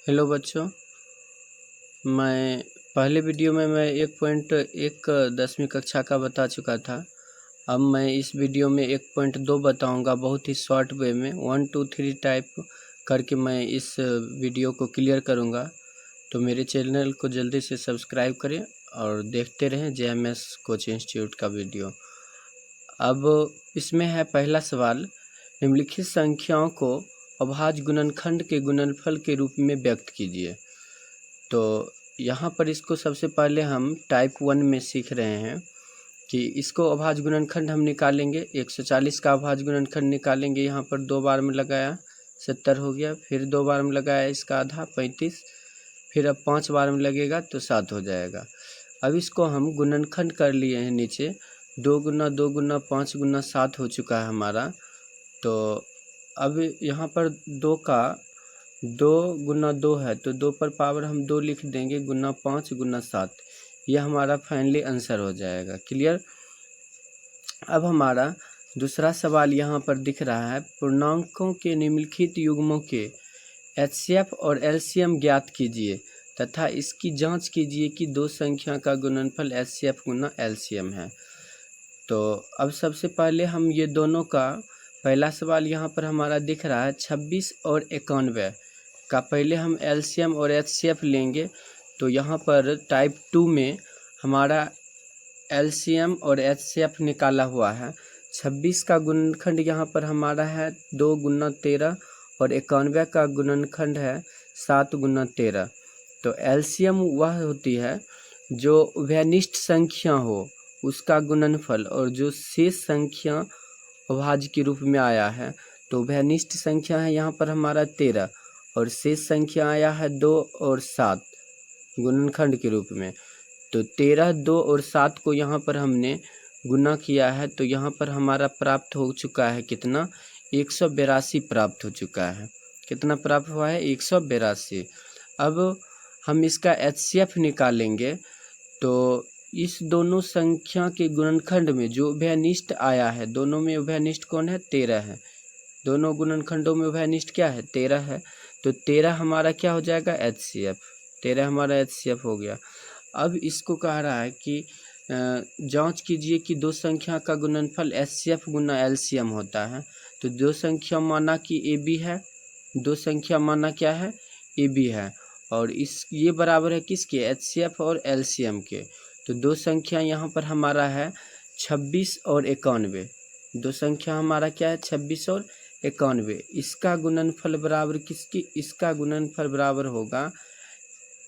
Hello बच्चों, मैं पहले वीडियो में मैं 1.1 10वीं कक्षा का बता चुका था। अब मैं इस वीडियो में 1.2 बताऊंगा, बहुत ही शॉर्ट वे में 1 2 3 टाइप करके मैं इस वीडियो को क्लियर करूंगा। तो मेरे चैनल को जल्दी से सब्सक्राइब करें और देखते रहें JMS कोचिंग इंस्टीट्यूट का वीडियो। अब इसमें है पहला सवाल, निम्नलिखित संख्याओं को अभाज्य गुणनखंड के गुणनफल के रूप में व्यक्त कीजिए। तो यहाँ पर इसको सबसे पहले हम टाइप 1 में सीख रहे हैं कि इसको अभाज्य गुणनखंड हम निकालेंगे। 140 का अभाज्य गुणनखंड निकालेंगे। यहाँ पर 2 बार में लगाया 70 हो गया, फिर 2 बार में लगाया इसका आधा 35, फिर अब 5 बार में लगेगा तो 7 हो जाएगा। अब इसको हम गुणनखंड कर लिए हैं नीचे, 2 गुना 2 गुना 5 गुना 7 हो चुका है हमारा। तो अब यहाँ पर 2 का 2 गुना 2 है तो 2 पर पावर हम 2 लिख देंगे, गुना 5 गुना 7, यह हमारा फाइनली आंसर हो जाएगा। क्लियर। अब हमारा दूसरा सवाल यहाँ पर दिख रहा है, पूर्णांकों के निम्नलिखित युग्मों के HCF और LCM ज्ञात कीजिए तथा इसकी जांच कीजिए कि दो संख्या का गुणनफल HCF गुना LCM है। तो अब सबसे पहले हम ये दोनों का पहला सवाल यहाँ पर हमारा दिख रहा है 26 और 91 का पहले हम LCM और HCF लेंगे। तो यहाँ पर टाइप 2 में हमारा LCM और HCF निकाला हुआ है। 26 का गुणनखंड यहाँ पर हमारा है 2 गुना 13 और 91 का गुणनखंड है 7 गुना 13। तो LCM वह होती है जो उभयनिष्ठ संख्या हो उसका गुणनफल, और जो शेष संख्या अभाज्य के रूप में आया है। तो उभयनिष्ठ संख्या है यहाँ पर हमारा 13 और शेष संख्या आया है 2 और 7 गुणनखंड के रूप में। तो 13, 2 और 7 को यहाँ पर हमने गुना किया है तो यहाँ पर हमारा प्राप्त हो चुका है कितना, 182 प्राप्त हो चुका है। कितना प्राप्त हुआ है, 182। अब हम इसका HCF निकालेंगे। तो इस दोनों संख्या के गुणनखंड में जो उभयनिष्ठ आया है, दोनों में उभयनिष्ठ कौन है, 13 है। दोनों गुणनखंडों में उभयनिष्ठ क्या है, 13 है। तो 13 हमारा क्या हो जाएगा, HCF। 13 हमारा HCF हो गया। अब इसको कह रहा है कि जांच कीजिए कि दो संख्या का गुणनफल HCF गुना LCM होता है। तो दो संख्या माना कि AB है, दो संख्या माना क्या है, AB है, और ये बराबर है किसके, HCF और LCM के। तो दो संख्या यहाँ पर हमारा है 26 और 91। दो संख्या हमारा क्या है, 26 और 91। इसका गुणनफल बराबर किसकी, इसका गुणनफल बराबर होगा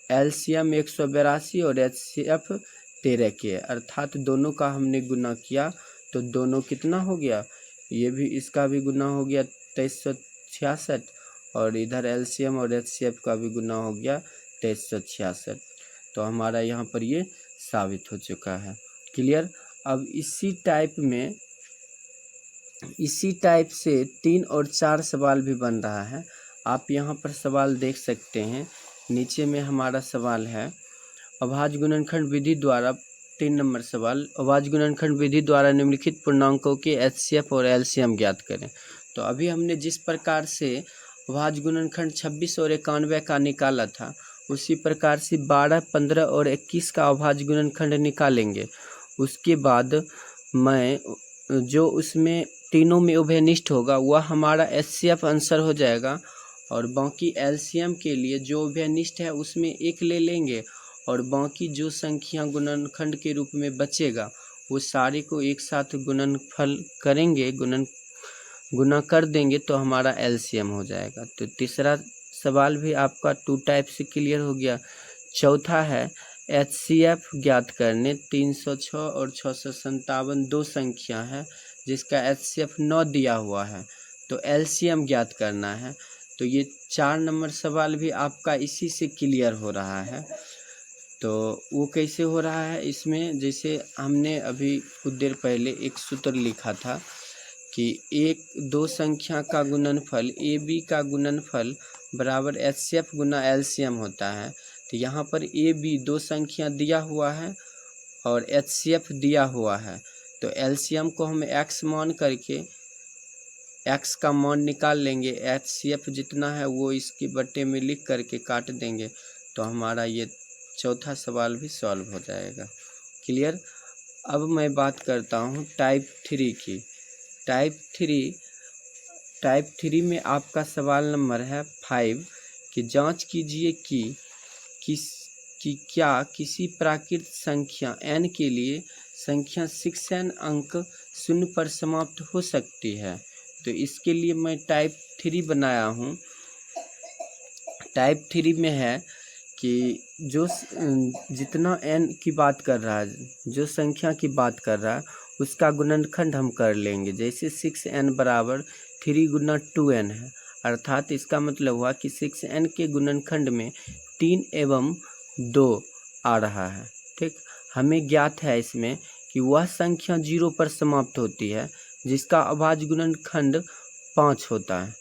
LCM 182 और HCF 13 के, अर्थात दोनों का हमने गुना किया तो दोनों कितना हो गया, ये भी इसका भी गुना हो गया 2366, और इधर LCM और HCF का भी गुना हो गया 2366। तो हमारा यहाँ पर ये साबित हो चुका है। क्लियर। अब इसी टाइप से 3 और 4 सवाल भी बन रहा है। आप यहाँ पर सवाल देख सकते हैं, नीचे में हमारा सवाल है अभाज्य गुणनखंड विधि द्वारा, 3 नंबर सवाल, अभाज्य गुणनखंड विधि द्वारा निम्नलिखित पूर्णांकों के HCF और LCM ज्ञात करें। तो अभी हमने जिस प्रकार से अभाज्य गुणनखंड 26 और 91 का निकाला था, उसी प्रकार से 12, 15 और 21 का अभाज्य गुणनखंड निकालेंगे। उसके बाद मैं जो उसमें तीनों में उभयनिष्ठ होगा वह हमारा HCF आंसर हो जाएगा, और बाकी LCM के लिए जो उभयनिष्ठ है उसमें एक ले लेंगे, और बाकी जो संख्या गुणनखंड के रूप में बचेगा वो सारे को एक साथ गुणनफल करेंगे, गुना कर देंगे तो हमारा LCM हो जाएगा। तो तीसरा सवाल भी आपका 2 टाइप से क्लियर हो गया। चौथा है HCF ज्ञात करने, 306 और 657 दो संख्या है जिसका HCF 9 दिया हुआ है, तो LCM ज्ञात करना है। तो ये 4 नंबर सवाल भी आपका इसी से क्लियर हो रहा है। तो वो कैसे हो रहा है, इसमें जैसे हमने अभी कुछ देर पहले एक सूत्र लिखा था कि दो संख्या का गुणनफल AB का गुणनफल बराबर HCF गुना LCM होता है। तो यहाँ पर AB दो संख्या दिया हुआ है और HCF दिया हुआ है, तो LCM को हम X मान करके x का मान निकाल लेंगे, HCF जितना है वो इसके बट्टे में लिख करके काट देंगे, तो हमारा ये चौथा सवाल भी सॉल्व हो जाएगा। क्लियर। अब मैं बात करता हूँ टाइप 3 की। टाइप थ्री में आपका सवाल नंबर है 5 कि जांच कीजिए कि क्या किसी प्राकृत संख्या n के लिए संख्या 6n अंक 0 पर समाप्त हो सकती है। तो इसके लिए मैं टाइप 3 बनाया हूँ। टाइप 3 में है कि जो जितना n की बात कर रहा है, जो संख्या की बात कर रहा है उसका गुणनखंड हम कर लेंगे। जैसे 6n बराबर 3 गुना 2n है, अर्थात इसका मतलब हुआ कि 6n के गुणनखंड में 3 एवं 2 आ रहा है। ठीक, हमें ज्ञात है इसमें कि वह संख्या 0 पर समाप्त होती है जिसका अभाज्य गुणनखंड 5 होता है।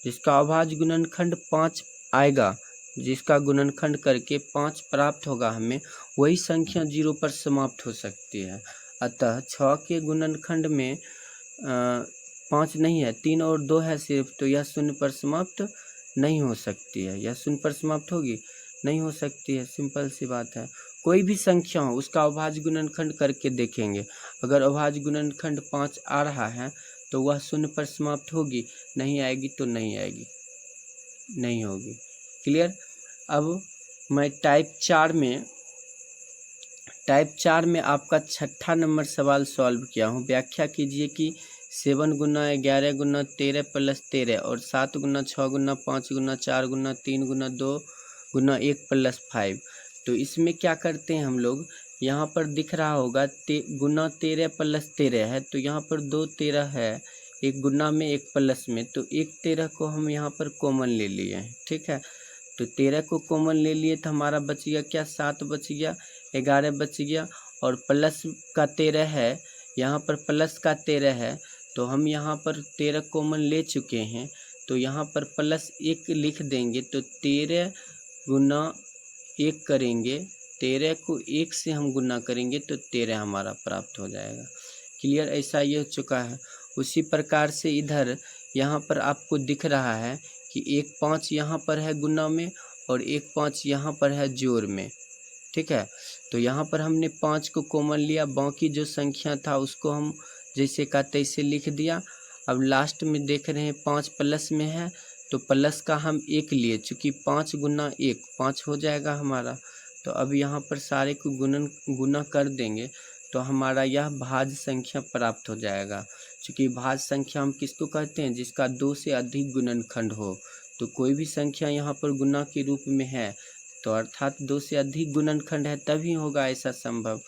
जिसका अभाज्य गुणनखंड 5 आएगा, जिसका गुणनखंड करके 5 प्राप्त होगा हमें, वही संख्या 0 पर समाप्त हो सकती है। अतः 6 के गुणनखंड में 5 नहीं है, 3 और 2 है सिर्फ, तो यह 0 पर समाप्त नहीं हो सकती है। यह 0 पर समाप्त होगी, नहीं हो सकती है। सिंपल सी बात है। कोई भी संख्या हो उसका अभाज्य गुणनखंड करके देखेंगे, अगर अभाज्य गुणनखंड 5 आ रहा है तो वह 0 पर समाप्त होगी, नहीं आएगी तो नहीं आएगी, नहीं होगी। क्लियर। अब मैं टाइप 4 में आपका 6ठा नंबर सवाल सॉल्व किया हूँ। व्याख्या कीजिए कि 7 गुना 11 गुना 13 प्लस 13 और 7 गुना 6 गुना 5 गुना 4 गुना 3 गुना 2 गुना 1 प्लस 5। तो इसमें क्या करते हैं हम लोग, यहाँ पर दिख रहा होगा गुना 13 प्लस 13 है, तो यहाँ पर 2 13 है, एक गुना में एक प्लस में, तो एक 13 को हम यहाँ पर कॉमन ले लिए हैं। ठीक है, तो 13 को कॉमन ले लिए तो हमारा बच गया क्या, 7 बच गया, 11 बच गया, और प्लस का 13 है, यहाँ पर प्लस का 13 है, तो हम यहाँ पर 13 कॉमन ले चुके हैं, तो यहाँ पर प्लस 1 लिख देंगे, तो 13 गुना 1 करेंगे, 13 को 1 से हम गुना करेंगे तो 13 हमारा प्राप्त हो जाएगा। क्लियर। ऐसा ये हो चुका है। उसी प्रकार से इधर यहाँ पर आपको दिख रहा है कि 1 5 यहाँ पर है गुना में और 1 5 यहाँ पर है जोड़ में। ठीक है, तो यहाँ पर हमने 5 को कॉमन लिया, बाकी जो संख्या था उसको हम जैसे का तैसे लिख दिया। अब लास्ट में देख रहे हैं 5 प्लस में है, तो प्लस का हम 1 लिए, चूँकि 5 गुना 1 5 हो जाएगा हमारा। तो अब यहाँ पर सारे को गुना कर देंगे तो हमारा यह भाज्य संख्या प्राप्त हो जाएगा। चूँकि भाज्य संख्या हम किसको कहते हैं, जिसका 2 से अधिक गुणनखंड हो। तो कोई भी संख्या यहाँ पर गुना के रूप में है, तो अर्थात 2 से अधिक गुणनखंड है तभी होगा ऐसा संभव।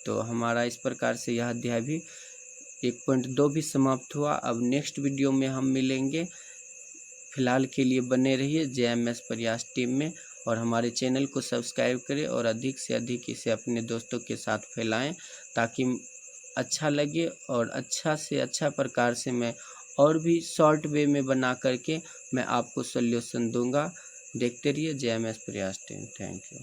तो हमारा इस प्रकार से यह अध्याय भी 1.2 भी समाप्त हुआ। अब नेक्स्ट वीडियो में हम मिलेंगे। फिलहाल के लिए बने रहिए JMS प्रयास टीम में, और हमारे चैनल को सब्सक्राइब करें और अधिक से अधिक इसे अपने दोस्तों के साथ फैलाएं, ताकि अच्छा लगे और अच्छा से अच्छा प्रकार से मैं और भी शॉर्ट वे में बना करके मैं आपको सॉल्यूशन दूंगा। देखते रहिए JMS प्रयास टीम। Thank you.